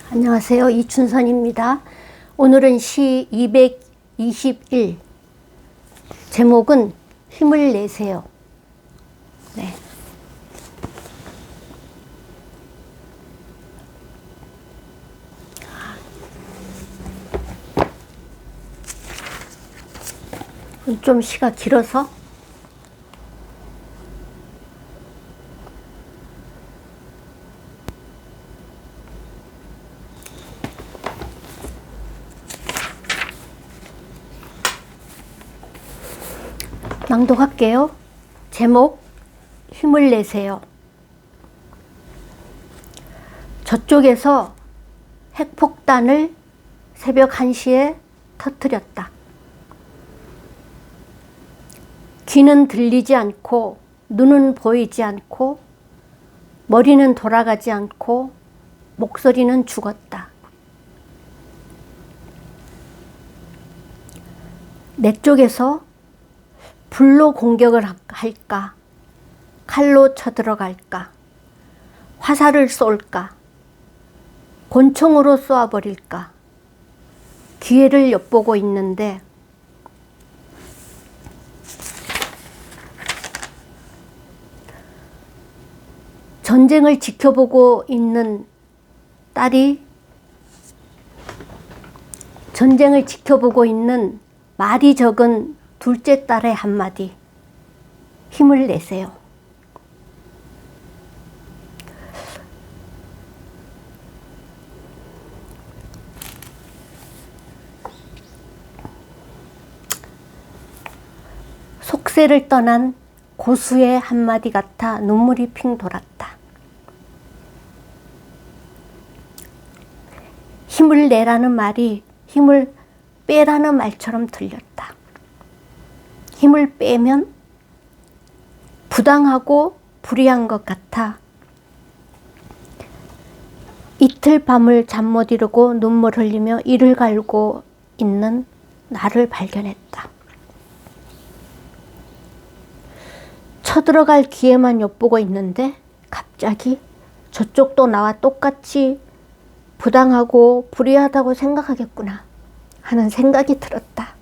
안녕하세요. 이춘선입니다. 오늘은 시 221. 제목은 힘을 내세요. 네. 좀 시가 길어서 낭독할게요. 제목 힘을 내세요. 저쪽에서 핵폭탄을 새벽 1시에 터뜨렸다. 귀는 들리지 않고 눈은 보이지 않고 머리는 돌아가지 않고 목소리는 죽었다. 내 쪽에서 불로 공격을 할까? 칼로 쳐들어갈까? 화살을 쏠까? 권총으로 쏘아버릴까? 기회를 엿보고 있는데 전쟁을 지켜보고 있는 딸이 전쟁을 지켜보고 있는 말이 적은 둘째 딸의 한마디. 힘을 내세요. 속세를 떠난 고수의 한마디 같아 눈물이 핑 돌았다. 힘을 내라는 말이 힘을 빼라는 말처럼 들렸다. 힘을 빼면 부당하고 불의한 것 같아 이틀 밤을 잠 못 이루고 눈물 흘리며 이를 갈고 있는 나를 발견했다. 쳐들어갈 기회만 엿보고 있는데 갑자기 저쪽도 나와 똑같이 부당하고 불의하다고 생각하겠구나 하는 생각이 들었다.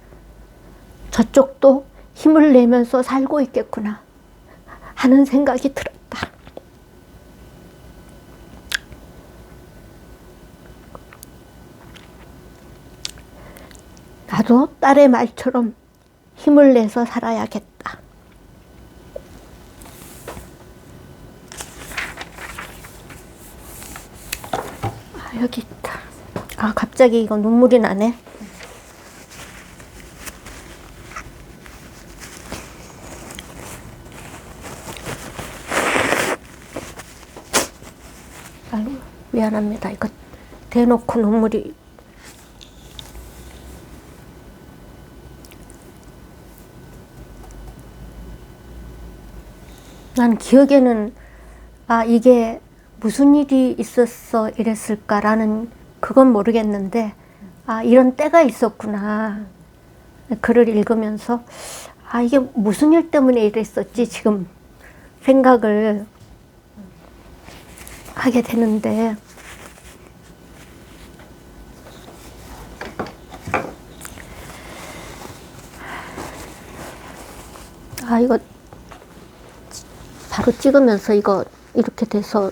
저쪽도 힘을 내면서 살고 있겠구나 하는 생각이 들었다. 나도 딸의 말처럼 힘을 내서 살아야겠다. 여기 있다. 갑자기 이거 눈물이 나네. 미안합니다. 이거 대놓고 눈물이. 난 기억에는 이게 무슨 일이 있었어 이랬을까라는 그건 모르겠는데 이런 때가 있었구나. 글을 읽으면서 이게 무슨 일 때문에 이랬었지 지금 생각을 하게 되는데 이거 바로 찍으면서 이거 이렇게 돼서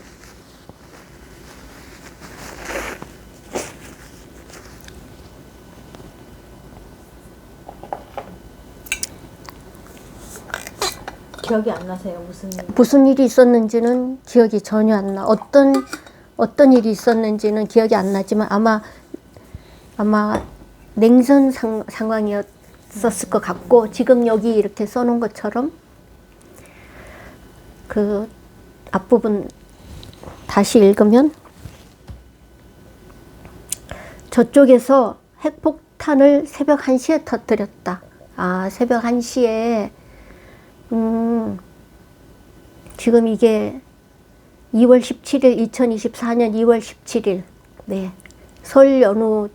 기억이 안 나세요? 무슨 일이 있었는지는 기억이 전혀 안 나. 어떤 일이 있었는지는 기억이 안 나지만 아마 냉전 상황이었을 것 같고 지금 여기 이렇게 써놓은 것처럼 그 앞부분 다시 읽으면 저쪽에서 핵폭탄을 새벽 1시에 터뜨렸다. 새벽 1시에 지금 이게 2월 17일 2024년 2월 17일 네. 설 연휴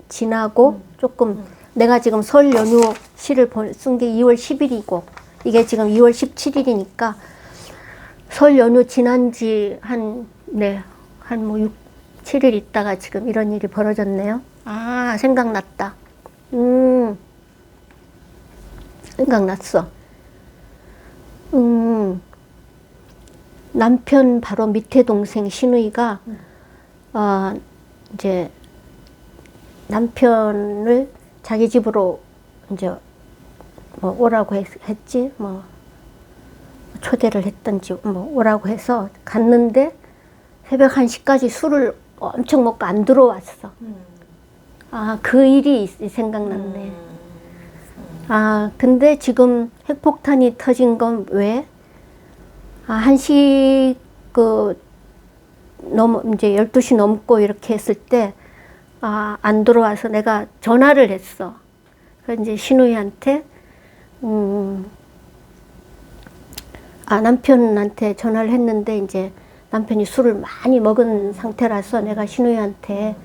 지나고 조금 내가 지금 설 연휴 시를 쓴 게 2월 10일이고 이게 지금 2월 17일이니까 설 연휴 지난 지 한 뭐 7일 있다가 지금 이런 일이 벌어졌네요. 아, 생각났다. 생각났어. 남편 바로 밑에 동생 신우이가 이제 남편을 자기 집으로 이제 뭐 오라고 했지, 뭐 초대를 했던지 뭐 오라고 해서 갔는데 새벽 1시까지 술을 엄청 먹고 안 들어왔어. 아, 그 일이 생각났네. 아, 근데 지금 핵폭탄이 터진 건 왜? 아, 1시 이제 12시 넘고 이렇게 했을 때 안 들어와서 내가 전화를 했어. 그래서 이제 신우이한테 남편한테 전화를 했는데 이제 남편이 술을 많이 먹은 상태라서 내가 신우이한테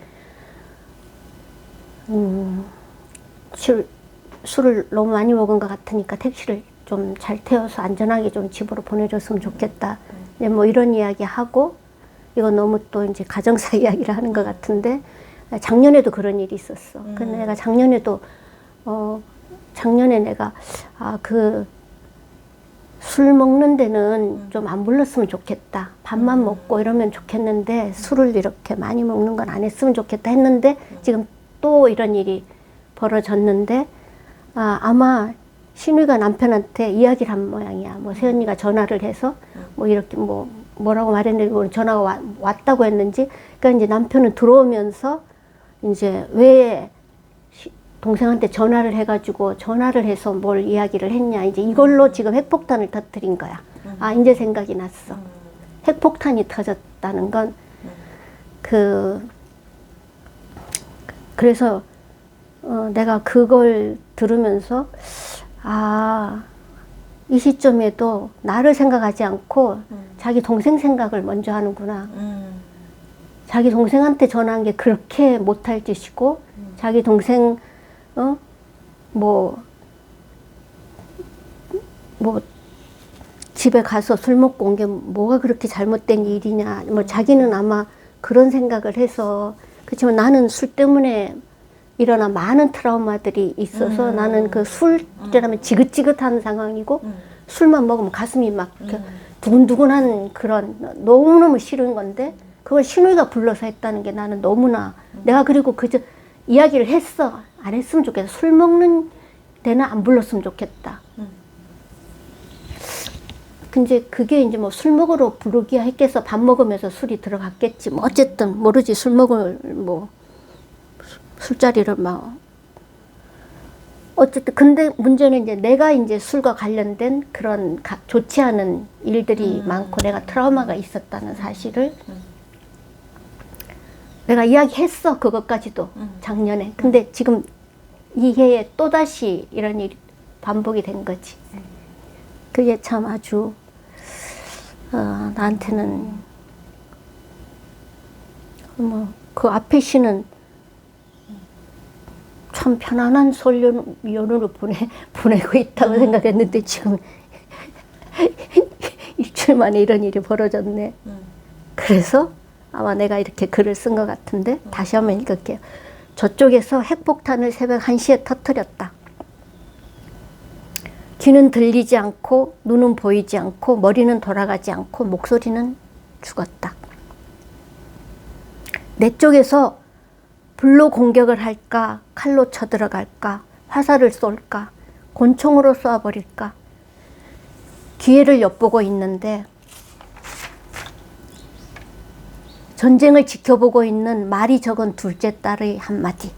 술을 너무 많이 먹은 것 같으니까 택시를 좀 잘 태워서 안전하게 좀 집으로 보내줬으면 좋겠다. 뭐 이런 이야기 하고, 이거 너무 또 이제 가정사 이야기를 하는 것 같은데, 작년에도 그런 일이 있었어. 근데 내가 작년에 내가, 술 먹는 데는 좀 안 불렀으면 좋겠다. 밥만 먹고 이러면 좋겠는데, 술을 이렇게 많이 먹는 건 안 했으면 좋겠다 했는데, 지금 또 이런 일이 벌어졌는데, 아마 신우이가 남편한테 이야기를 한 모양이야. 뭐 새언니가 전화를 해서 뭐 이렇게 뭐라고 말했는지, 뭐 전화가 왔다고 했는지. 그러니까 이제 남편은 들어오면서 이제 왜 동생한테 전화를 해가지고 전화를 해서 뭘 이야기를 했냐. 이제 이걸로 지금 핵폭탄을 터뜨린 거야. 아, 이제 생각이 났어. 핵폭탄이 터졌다는 건 그래서 내가 그걸 들으면서 이 시점에도 나를 생각하지 않고 자기 동생 생각을 먼저 하는구나. 자기 동생한테 전화한 게 그렇게 못할 짓이고, 자기 동생 뭐 집에 가서 술 먹고 온 게 뭐가 그렇게 잘못된 일이냐. 뭐 자기는 아마 그런 생각을 해서, 그렇지만 나는 술 때문에 일어난 많은 트라우마들이 있어서 나는 그 술이라면 지긋지긋한 상황이고, 술만 먹으면 가슴이 막 두근두근한 그런, 너무너무 싫은 건데 그걸 신우이가 불러서 했다는 게 나는 너무나, 내가 그리고 그저 이야기를 했어. 안 했으면 좋겠다. 술 먹는 데는 안 불렀으면 좋겠다. 근데 그게 이제 뭐 술 먹으러 부르기야 했겠어. 밥 먹으면서 술이 들어갔겠지. 뭐 어쨌든 모르지. 술 먹을 술자리를 어쨌든. 근데 문제는 이제 내가 이제 술과 관련된 그런 좋지 않은 일들이 많고 내가 트라우마가 있었다는 사실을 내가 이야기했어. 그것까지도 작년에. 근데 지금 이 해에 또다시 이런 일이 반복이 된 거지. 그게 참 아주 나한테는 그 앞에 씨는 참 편안한 설 연휴를 보내고 있다고 생각했는데 지금 일주일 만에 이런 일이 벌어졌네. 그래서 아마 내가 이렇게 글을 쓴 것 같은데 다시 한번 읽을게요. 저쪽에서 핵폭탄을 새벽 1시에 터뜨렸다. 귀는 들리지 않고 눈은 보이지 않고 머리는 돌아가지 않고 목소리는 죽었다. 내 쪽에서 불로 공격을 할까, 칼로 쳐들어갈까, 화살을 쏠까, 권총으로 쏘아버릴까. 기회를 엿보고 있는데 전쟁을 지켜보고 있는 말이 적은 둘째 딸의 한마디.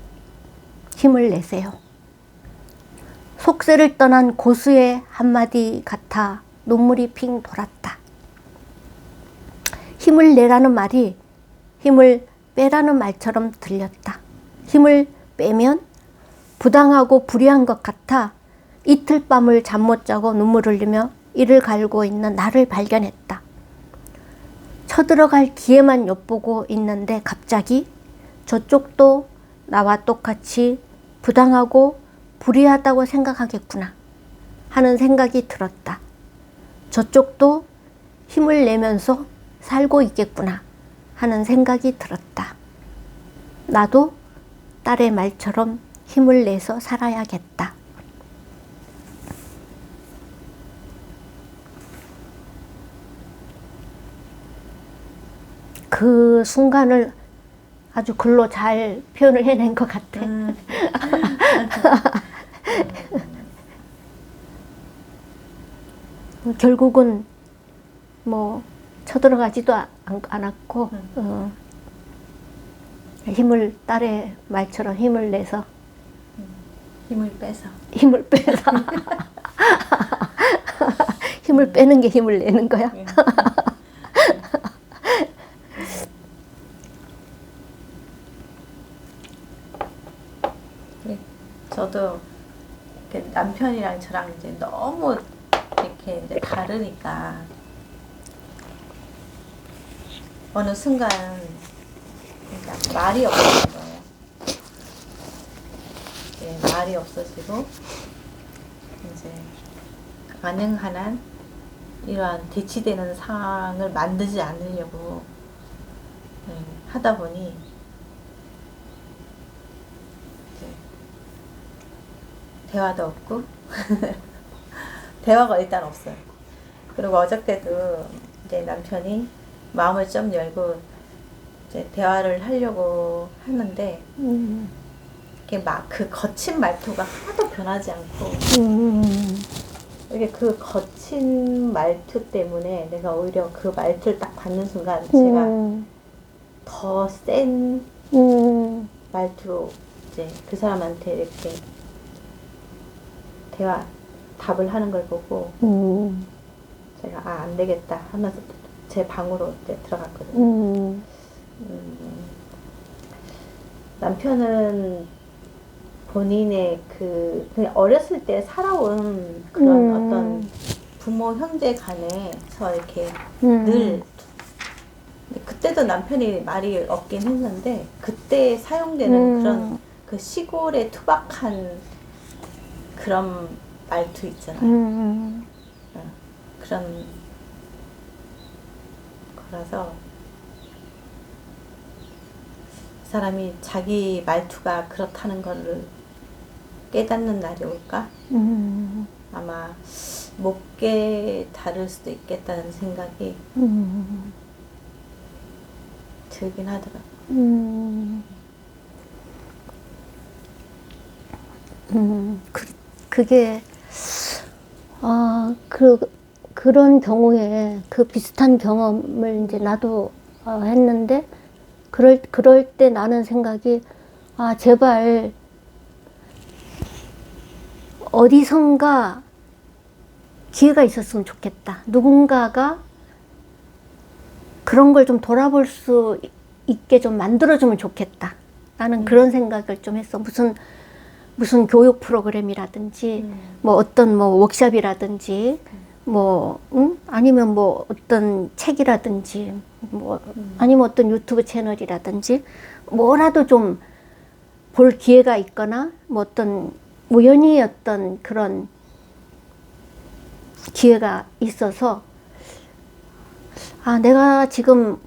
힘을 내세요. 속세를 떠난 고수의 한마디 같아 눈물이 핑 돌았다. 힘을 내라는 말이 힘을 빼라는 말처럼 들렸다. 힘을 빼면 부당하고 불의한 것 같아 이틀 밤을 잠 못 자고 눈물을 흘리며 이를 갈고 있는 나를 발견했다. 쳐들어갈 기회만 엿보고 있는데 갑자기 저쪽도 나와 똑같이 부당하고 불의하다고 생각하겠구나 하는 생각이 들었다. 저쪽도 힘을 내면서 살고 있겠구나 하는 생각이 들었다. 나도 딸의 말처럼 힘을 내서 살아야겠다. 그 순간을 아주 글로 잘 표현을 해낸 것 같아. 결국은 뭐 쳐들어가지도 않았고 힘을 딸의 말처럼 힘을 내서 힘을 빼서 힘을 빼는 게 힘을 내는 거야. 저도 남편이랑 저랑 이제 너무 이렇게 이제 다르니까 어느 순간 그러니까 말이 없어진 거예요. 네, 말이 없어지고 이제 가능한 한 이러한 대치되는 상황을 만들지 않으려고 하다 보니 대화도 없고 대화가 일단 없어요. 그리고 어저께도 이제 남편이 마음을 좀 열고 이제 대화를 하려고 하는데 이게 막 그 거친 말투가 하나도 변하지 않고 이게 그 거친 말투 때문에 내가 오히려 그 말투를 딱 받는 순간 제가 더 센 말투로 이제 그 사람한테 이렇게 답을 하는 걸 보고 제가 안 되겠다 하면서 제 방으로 이제 들어갔거든요. 남편은 본인의 그냥 어렸을 때 살아온 그런 어떤 부모 형제 간에서 이렇게 늘 그때도 남편이 말이 없긴 했는데 그때 사용되는 그런 그 시골의 투박한 그런 말투 있잖아요. 그런 거라서 사람이 자기 말투가 그렇다는 거를 깨닫는 날이 올까? 아마 못 깨달을 수도 있겠다는 생각이 들긴 하더라고요. 그게 그런 경우에 그 비슷한 경험을 이제 나도 했는데 그럴 때 나는 생각이 제발 어디선가 기회가 있었으면 좋겠다. 누군가가 그런 걸 좀 돌아볼 수 있게 좀 만들어주면 좋겠다. 나는 그런 생각을 좀 했어. 무슨 교육 프로그램이라든지 뭐 어떤 뭐 워크숍이라든지 아니면 뭐 어떤 책이라든지 아니면 어떤 유튜브 채널이라든지 뭐라도 좀 볼 기회가 있거나 뭐 어떤 우연히 어떤 그런 기회가 있어서 내가 지금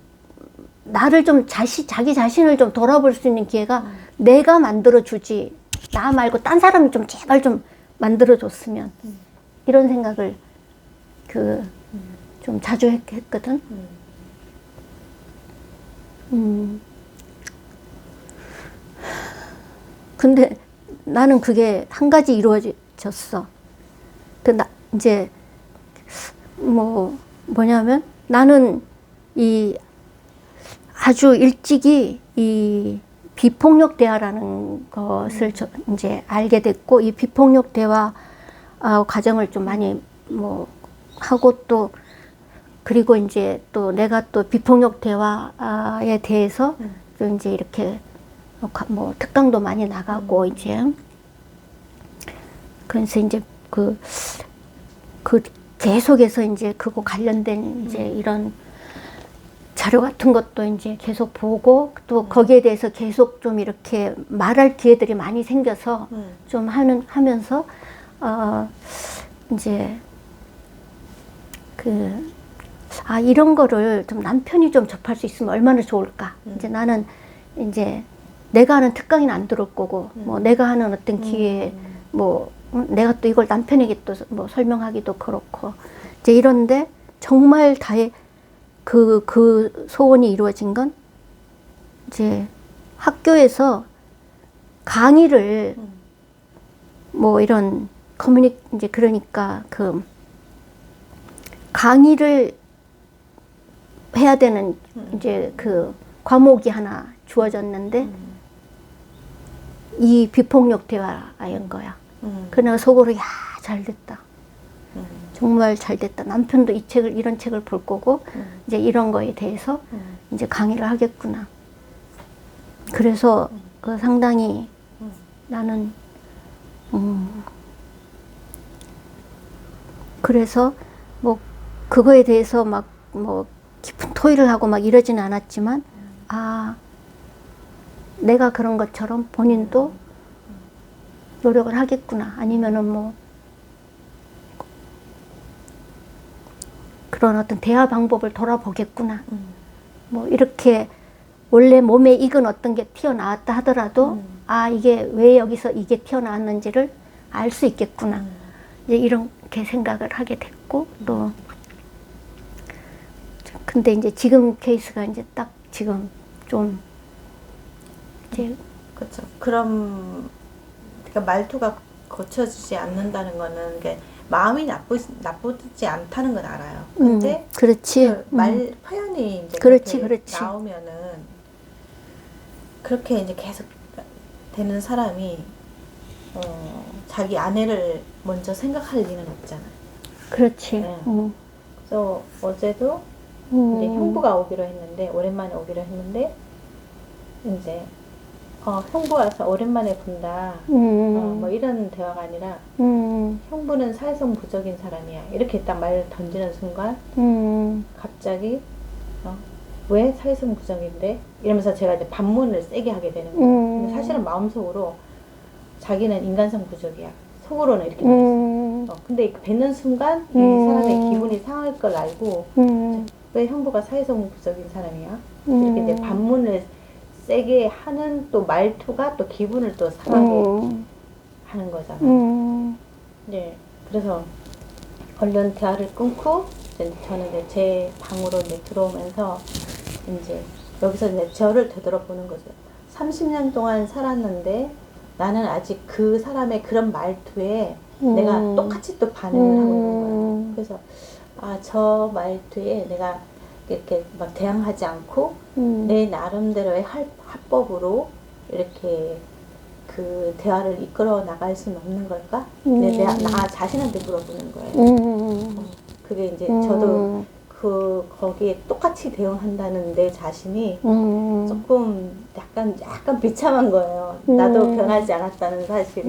나를 좀 자기 자신을 좀 돌아볼 수 있는 기회가 내가 만들어주지 나 말고 딴 사람이 좀 제발 좀 만들어줬으면 이런 생각을 좀 자주 했거든. 근데 나는 그게 한 가지 이루어졌어. 이제 뭐냐면 나는 아주 일찍이 이 비폭력 대화라는 것을 이제 알게 됐고 이 비폭력 대화 과정을 좀 많이 하고 또 그리고 이제 또 내가 또 비폭력 대화에 대해서 또 이제 이렇게 특강도 많이 나가고 이제 그래서 이제 그 계속해서 이제 그거 관련된 이제 이런 자료 같은 것도 이제 계속 보고 또 거기에 대해서 계속 좀 이렇게 말할 기회들이 많이 생겨서 좀 하면서 이제 아, 이런 거를 좀 남편이 좀 접할 수 있으면 얼마나 좋을까. 이제 나는 이제 내가 하는 특강이는 안 들을 거고, 뭐 내가 하는 어떤 기회에 뭐 내가 또 이걸 남편에게 또 뭐 설명하기도 그렇고, 이제 이런데 정말 다의 그 소원이 이루어진 건 이제 학교에서 강의를 뭐 이런 이제 그러니까 그 강의를 해야 되는 이제 그 과목이 하나 주어졌는데 이 비폭력 대화인 거야. 그러나 속으로 야, 잘 됐다. 정말 잘 됐다. 남편도 이런 책을 볼 거고 이제 이런 거에 대해서 이제 강의를 하겠구나. 그래서 그 상당히 나는 그래서 뭐 그거에 대해서 막 뭐 깊은 토의를 하고 막 이러진 않았지만 아, 내가 그런 것처럼 본인도 노력을 하겠구나. 아니면은 뭐 그런 어떤 대화 방법을 돌아보겠구나. 뭐 이렇게 원래 몸에 익은 어떤 게 튀어나왔다 하더라도 아, 이게 왜 여기서 이게 튀어나왔는지를 알 수 있겠구나. 이제 이렇게 생각을 하게 됐고 또 근데 이제 지금 케이스가 이제 딱 지금 좀 이제 그렇죠. 그럼 그러니까 말투가 고쳐지지 않는다는 거는 게 마음이 나쁘지 않다는 건 알아요. 근데 그렇지. 그 말 표현이 이제 그렇지, 그렇게 그렇지. 나오면은 그렇게 이제 계속 되는 사람이 자기 아내를 먼저 생각할 리는 없잖아요. 그렇지. 네. 그래서 어제도 이제 형부가 오기로 했는데 오랜만에 오기로 했는데 이제 형부 와서 오랜만에 본다. 뭐 이런 대화가 아니라 형부는 사회성 부적인 사람이야. 이렇게 딱 말을 던지는 순간 갑자기 왜 사회성 부적인데? 이러면서 제가 이제 반문을 세게 하게 되는 거예요. 근데 사실은 마음속으로 자기는 인간성 부족이야. 속으로는 이렇게 말했어. 근데 뱉는 순간 이 사람의 기분이 상할 걸 알고 왜 형부가 사회성 부적인 사람이야? 이렇게 이제 반문을 세게 하는 또 말투가 또 기분을 또 상하게 하는 거잖아요. 네, 그래서 얼른 대화를 끊고 이제 저는 이제 제 방으로 이제 들어오면서 이제 여기서 이제 저를 되돌아보는 거죠. 30년 동안 살았는데 나는 아직 그 사람의 그런 말투에 내가 똑같이 또 반응을 하고 있는 거예요. 그래서 아, 저 말투에 내가 이렇게 막 대항하지 않고 내 나름대로의 합법으로 이렇게 그 대화를 이끌어 나갈 수는 없는 걸까? 나 자신한테 물어보는 거예요. 그게 이제 저도 거기에 똑같이 대응한다는 내 자신이 조금 약간 비참한 거예요. 나도 변하지 않았다는 사실이.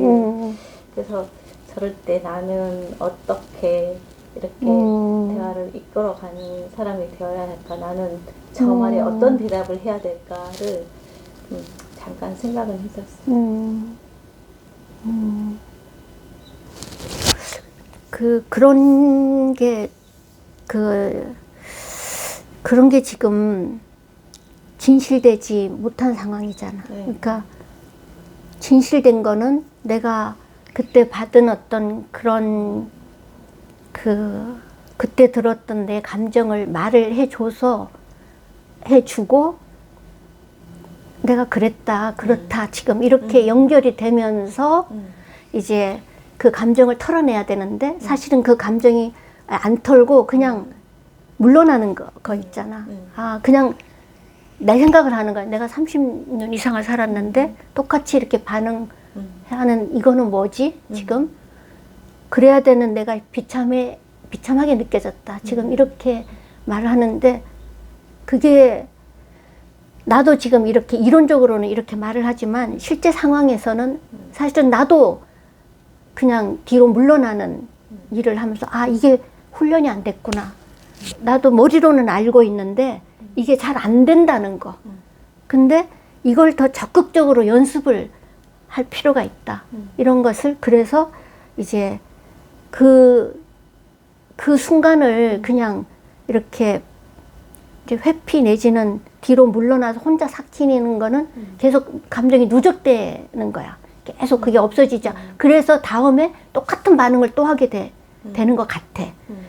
그래서 저럴 때 나는 어떻게 이렇게 대화를 이끌어가는 사람이 되어야 할까? 나는 저 말에 어떤 대답을 해야 될까를 잠깐 생각은 했었어요. 그런 게 그런 게 지금 진실되지 못한 상황이잖아. 네. 그러니까 진실된 거는 내가 그때 받은 어떤 그런 그때 들었던 내 감정을 말을 해주고 내가 그렇다 지금 이렇게 연결이 되면서 이제 그 감정을 털어내야 되는데 사실은 그 감정이 안 털고 그냥 물러나는 거 있잖아. 아, 그냥 내 생각을 하는 거야. 내가 30년 이상을 살았는데 똑같이 이렇게 반응하는 이거는 뭐지? 지금 그래야 되는 내가 비참하게 느껴졌다. 지금 이렇게 말을 하는데 그게 나도 지금 이렇게 이론적으로는 이렇게 말을 하지만 실제 상황에서는 사실은 나도 그냥 뒤로 물러나는 일을 하면서 아, 이게 훈련이 안 됐구나. 나도 머리로는 알고 있는데 이게 잘 안 된다는 거. 근데 이걸 더 적극적으로 연습을 할 필요가 있다. 이런 것을 그래서 이제 그 순간을 그냥 이렇게 이제 회피 내지는 뒤로 물러나서 혼자 삭히는 거는 계속 감정이 누적되는 거야. 계속 그게 없어지자. 그래서 다음에 똑같은 반응을 또 하게 되는 것 같아.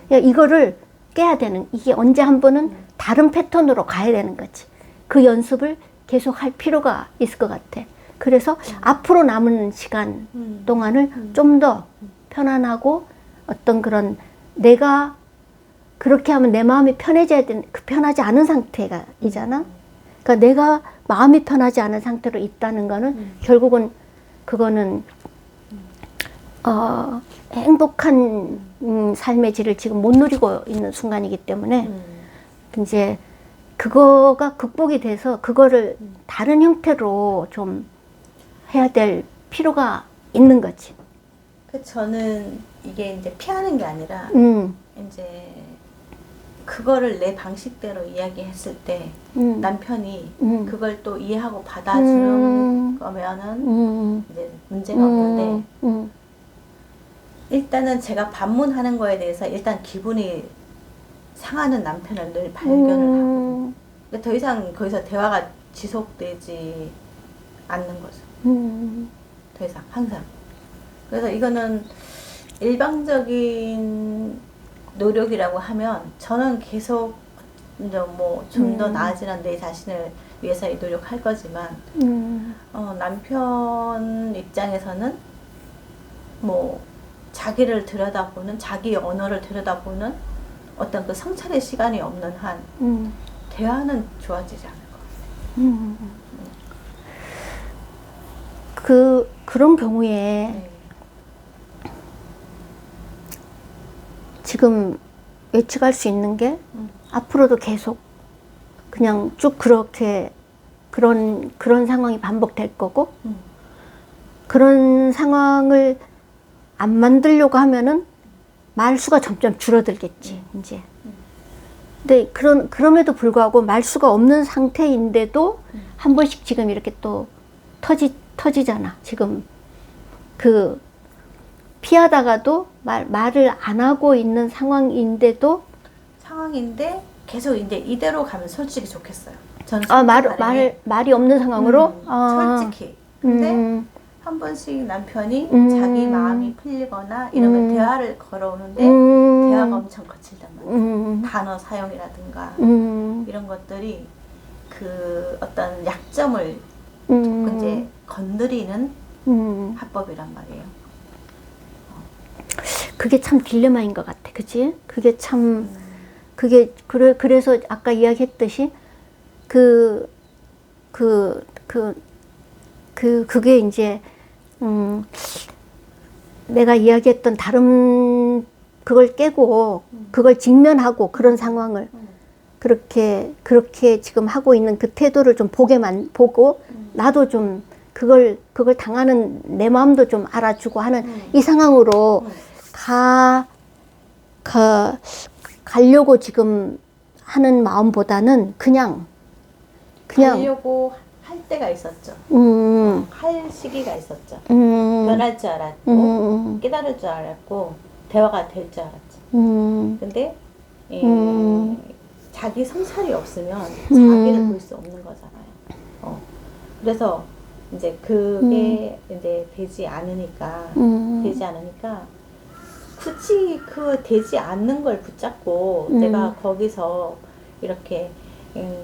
그러니까 이거를 깨야 되는, 이게 언제 한 번은 다른 패턴으로 가야 되는 거지. 그 연습을 계속 할 필요가 있을 것 같아. 그래서 앞으로 남은 시간 동안을 좀 더 편안하고 어떤 그런 내가 그렇게 하면 내 마음이 편해져야 되는, 그 편하지 않은 상태가 이잖아. 그러니까 내가 마음이 편하지 않은 상태로 있다는 거는 결국은 그거는 행복한 삶의 질을 지금 못 누리고 있는 순간이기 때문에 이제 그거가 극복이 돼서 그거를 다른 형태로 좀 해야 될 필요가 있는 거지. 그 저는 이게 이제 피하는 게 아니라 이제 그거를 내 방식대로 이야기했을 때 남편이 그걸 또 이해하고 받아주는 거면은 이제 문제가 없는데 일단은 제가 반문하는 거에 대해서 일단 기분이 상하는 남편을 늘 발견을 하고 근데 더 이상 거기서 대화가 지속되지 않는 거죠. 더 이상 항상. 그래서 이거는 일방적인 노력이라고 하면 저는 계속 이제 뭐 좀 더 나아지는 내 자신을 위해서 노력할 거지만 남편 입장에서는 뭐 자기를 들여다보는 자기 언어를 들여다보는 어떤 그 성찰의 시간이 없는 한 대화는 좋아지지 않을 것 같아요. 그런 경우에 네. 지금 예측할 수 있는 게 앞으로도 계속 그냥 쭉 그렇게 그런 상황이 반복될 거고 그런 상황을 안 만들려고 하면은 말수가 점점 줄어들겠지 이제. 근데 그럼에도 불구하고 말수가 없는 상태인데도 한 번씩 지금 이렇게 또 터지잖아. 지금 그 피하다가도 말을 안 하고 있는 상황인데 계속 이제 이대로 가면 솔직히 좋겠어요. 저는 말이 없는 상황으로 솔직히. 근데 한 번씩 남편이 자기 마음이 풀리거나 이런 걸 대화를 걸어오는데 대화가 엄청 거칠단 말이에요. 단어 사용이라든가 이런 것들이 그 어떤 약점을 이제 건드리는 화법이란 말이에요. 그게 참 딜레마인 것 같아, 그치? 그게 참 그래서 아까 이야기했듯이 그게 이제 내가 이야기했던 다른 그걸 깨고 그걸 직면하고 그런 상황을 그렇게 지금 하고 있는 그 태도를 좀 보고 나도 좀 그걸 당하는 내 마음도 좀 알아주고 하는 이 상황으로 가려고 지금 하는 마음보다는 그냥 가려고 할 때가 있었죠. 할 시기가 있었죠. 변할 줄 알았고 깨달을 줄 알았고 대화가 될 줄 알았죠. 근데 자기 성찰이 없으면 자기를 볼 수 없는 거잖아요. 그래서 이제 그게 이제 되지 않으니까 굳이 그 되지 않는 걸 붙잡고 내가 거기서 이렇게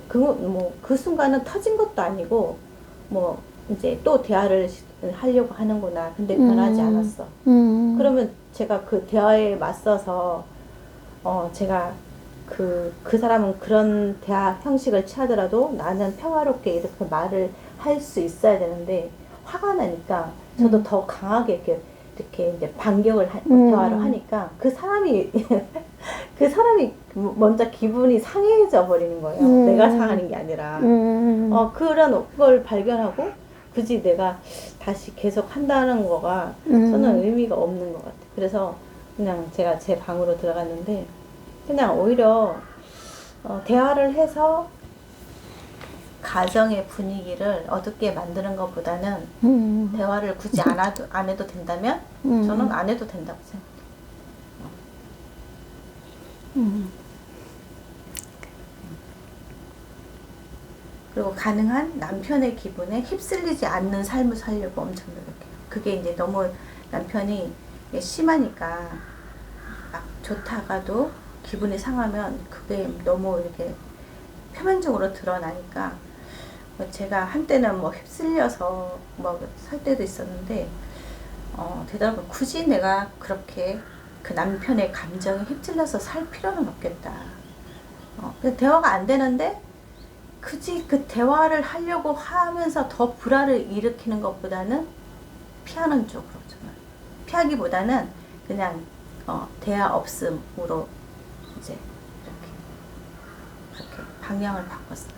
그 순간은 터진 것도 아니고 뭐 이제 또 대화를 하려고 하는구나. 근데 변하지 않았어. 그러면 제가 그 대화에 맞서서 제가 그 사람은 그런 대화 형식을 취하더라도 나는 평화롭게 이렇게 말을 할 수 있어야 되는데 화가 나니까 저도 더 강하게 이렇게 이제 반격을 대화를 하니까 그 사람이 먼저 기분이 상해져 버리는 거예요. 내가 상하는 게 아니라 그런 걸 발견하고 굳이 내가 다시 계속 한다는 거가 저는 의미가 없는 것 같아요. 그래서 그냥 제가 제 방으로 들어갔는데 그냥 오히려 대화를 해서 가정의 분위기를 어둡게 만드는 것보다는 대화를 굳이 안 해도 된다면 저는 안 해도 된다고 생각해요. 그리고 가능한 남편의 기분에 휩쓸리지 않는 삶을 살려고 엄청 노력해요. 그게 이제 너무 남편이 심하니까 막 좋다가도 기분이 상하면 그게 너무 이렇게 표면적으로 드러나니까 제가 한때는 뭐 휩쓸려서 뭐 살 때도 있었는데 되돌아보면 굳이 내가 그렇게 그 남편의 감정에 휩쓸려서 살 필요는 없겠다. 대화가 안 되는데 굳이 그 대화를 하려고 하면서 더 불화를 일으키는 것보다는 피하는 쪽으로 저는 피하기보다는 그냥 대화 없음으로 이제 이렇게 방향을 바꿨어요.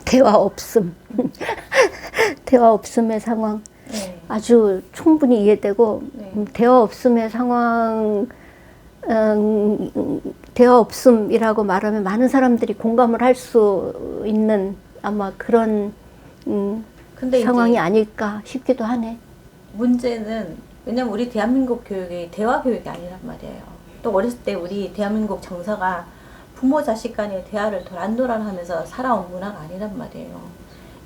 대화 없음. 대화 없음의 상황. 네. 아주 충분히 이해되고, 네. 대화 없음의 상황, 대화 없음이라고 말하면 많은 사람들이 공감을 할 수 있는 아마 그런 근데 상황이 이제 아닐까 싶기도 하네. 문제는 왜냐면 우리 대한민국 교육이 대화 교육이 아니란 말이에요. 또 어렸을 때 우리 대한민국 정서가 부모 자식 간의 대화를 도란도란하면서 살아온 문화가 아니란 말이에요.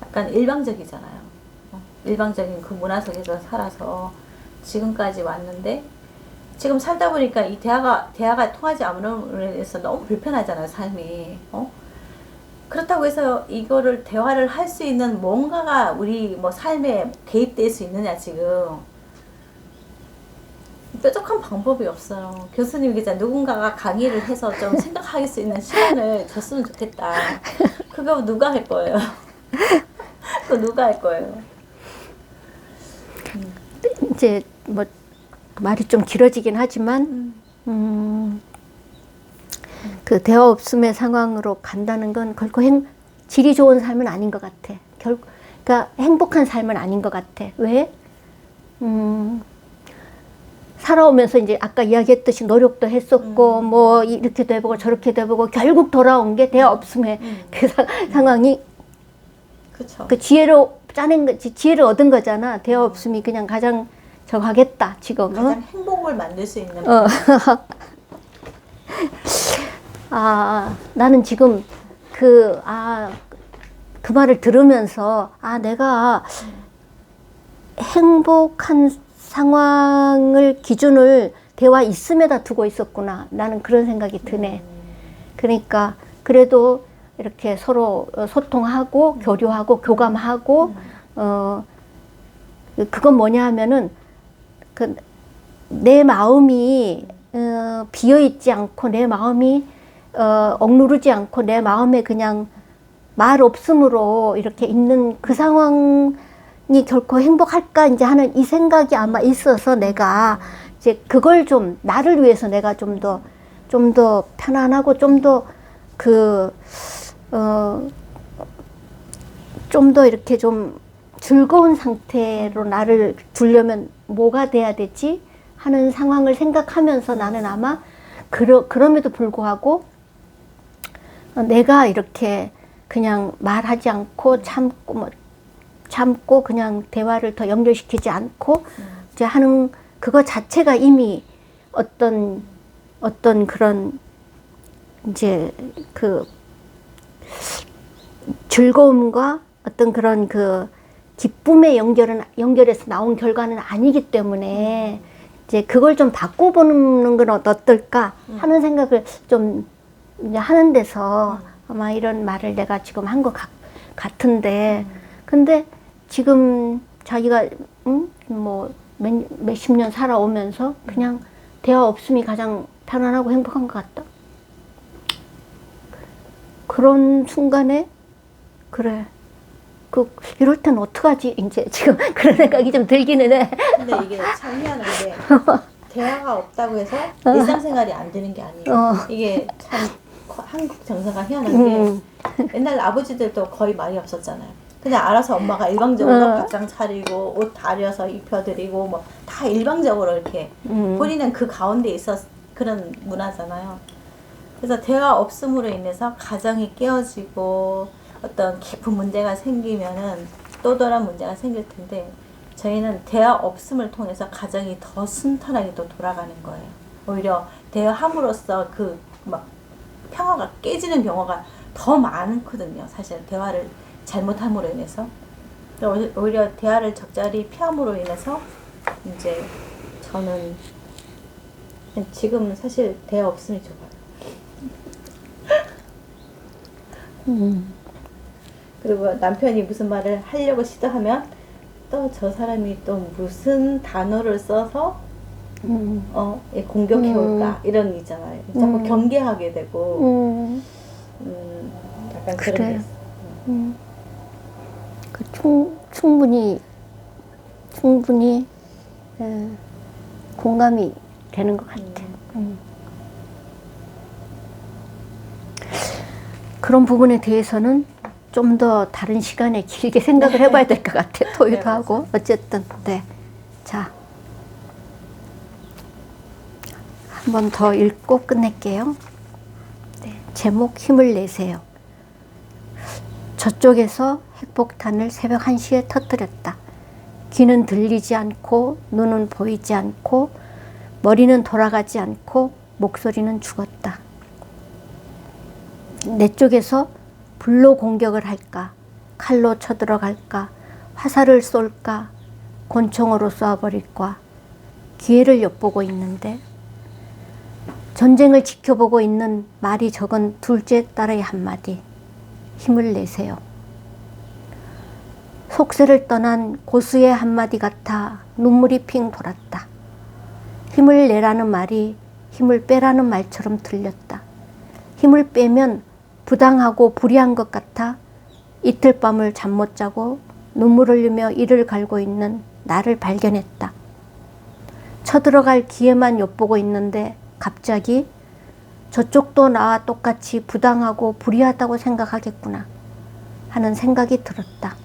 약간 일방적이잖아요. 일방적인 그 문화 속에서 살아서 지금까지 왔는데 지금 살다 보니까 이 대화가 통하지 않음으로 인해서 너무 불편하잖아요, 삶이. 그렇다고 해서 이거를 대화를 할 수 있는 뭔가가 우리 뭐 삶에 개입될 수 있느냐 지금. 뾰족한 방법이 없어요. 교수님 기자 누군가가 강의를 해서 좀 생각할 수 있는 시간을 줬으면 좋겠다. 그거 누가 할 거예요? 그거 누가 할 거예요? 이제 뭐 말이 좀 길어지긴 하지만 그 대화 없음의 상황으로 간다는 건 결코 질이 좋은 삶은 아닌 것 같아. 그러니까 행복한 삶은 아닌 것 같아. 왜? 살아오면서 이제 아까 이야기했듯이 노력도 했었고 뭐 이렇게도 해보고 저렇게도 해보고 결국 돌아온 게 대화 없음의 그 상황이 그쵸. 그 지혜로 짜낸 거지, 지혜를 얻은 거잖아. 대화 없음이 그냥 가장 저하겠다 지금. 가장 행복을 만들 수 있는 나는 지금 그 말을 들으면서 내가 행복한 상황을 기준을 대화 있음에다 두고 있었구나. 나는 그런 생각이 드네. 그러니까 그래도 이렇게 서로 소통하고 교류하고 교감하고 그건 뭐냐 하면은 내 마음이 비어 있지 않고 내 마음이 억누르지 않고 내 마음에 그냥 말 없음으로 이렇게 있는 그 상황이 결코 행복할까 이제 하는 이 생각이 아마 있어서 내가 이제 그걸 좀 나를 위해서 내가 좀 더 편안하고 좀 더 좀 더 이렇게 좀 즐거운 상태로 나를 두려면 뭐가 돼야 되지 하는 상황을 생각하면서 나는 아마 그럼에도 불구하고 내가 이렇게 그냥 말하지 않고 참고 그냥 대화를 더 연결시키지 않고 이제 하는 그거 자체가 이미 어떤 그런 이제 그 즐거움과 어떤 그런 그 기쁨의 연결해서 나온 결과는 아니기 때문에 이제 그걸 좀 바꿔보는 건 어떨까 하는 생각을 좀 이제 하는 데서 아마 이런 말을 내가 지금 한 것 같은데 근데 지금 자기가 뭐 몇십 년 살아오면서 그냥 대화 없음이 가장 편안하고 행복한 것 같다. 그런 순간에 그래. 이럴 땐 어떡하지? 이제 지금 그런 생각이 좀 들기는 해. 근데 이게 참 희한한 게 대화가 없다고 해서 일상생활이 안 되는 게 아니에요. 이게 참 한국 정서가 희한한 게 옛날 아버지들도 거의 말이 없었잖아요. 그냥 알아서 엄마가 일방적으로 밥상 차리고 옷 다려서 입혀드리고 뭐 다 일방적으로 이렇게 본인은 그 가운데 있었 그런 문화잖아요. 그래서 대화 없음으로 인해서 가정이 깨어지고 어떤 깊은 문제가 생기면은 또다른 문제가 생길 텐데 저희는 대화 없음을 통해서 가정이 더 순탄하게 또 돌아가는 거예요. 오히려 대화함으로써 그 막 평화가 깨지는 경우가 더 많거든요. 사실 대화를 잘못함으로 인해서. 오히려 대화를 적절히 피함으로 인해서 이제 저는 지금은 사실 대화 없으면 좋아요. 그리고 남편이 무슨 말을 하려고 시도하면 또 저 사람이 또 무슨 단어를 써서 공격해올까 이런 있잖아요. 자꾸 경계하게 되고 약간 그런 게 있어요. 충분히 공감이 되는 것 같아. 그런 부분에 대해서는 좀 더 다른 시간에 길게 생각을 해봐야 될 것 같아. 토의도 네, 하고 어쨌든 네. 자, 한 번 더 읽고 끝낼게요. 네. 제목 힘을 내세요. 저쪽에서 핵폭탄을 새벽 1시에 터뜨렸다. 귀는 들리지 않고 눈은 보이지 않고 머리는 돌아가지 않고 목소리는 죽었다. 내 쪽에서 불로 공격을 할까? 칼로 쳐들어갈까? 화살을 쏠까? 권총으로 쏴버릴까? 기회를 엿보고 있는데 전쟁을 지켜보고 있는 말이 적은 둘째 딸의 한마디. 힘을 내세요. 속세를 떠난 고수의 한마디 같아 눈물이 핑 돌았다. 힘을 내라는 말이 힘을 빼라는 말처럼 들렸다. 힘을 빼면 부당하고 불의한 것 같아 이틀 밤을 잠 못 자고 눈물을 흘리며 이를 갈고 있는 나를 발견했다. 쳐들어갈 기회만 엿보고 있는데 갑자기 저쪽도 나와 똑같이 부당하고 불의하다고 생각하겠구나 하는 생각이 들었다.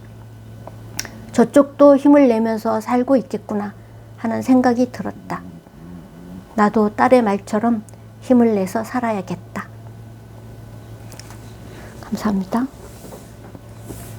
저쪽도 힘을 내면서 살고 있겠구나 하는 생각이 들었다. 나도 딸의 말처럼 힘을 내서 살아야겠다. 감사합니다.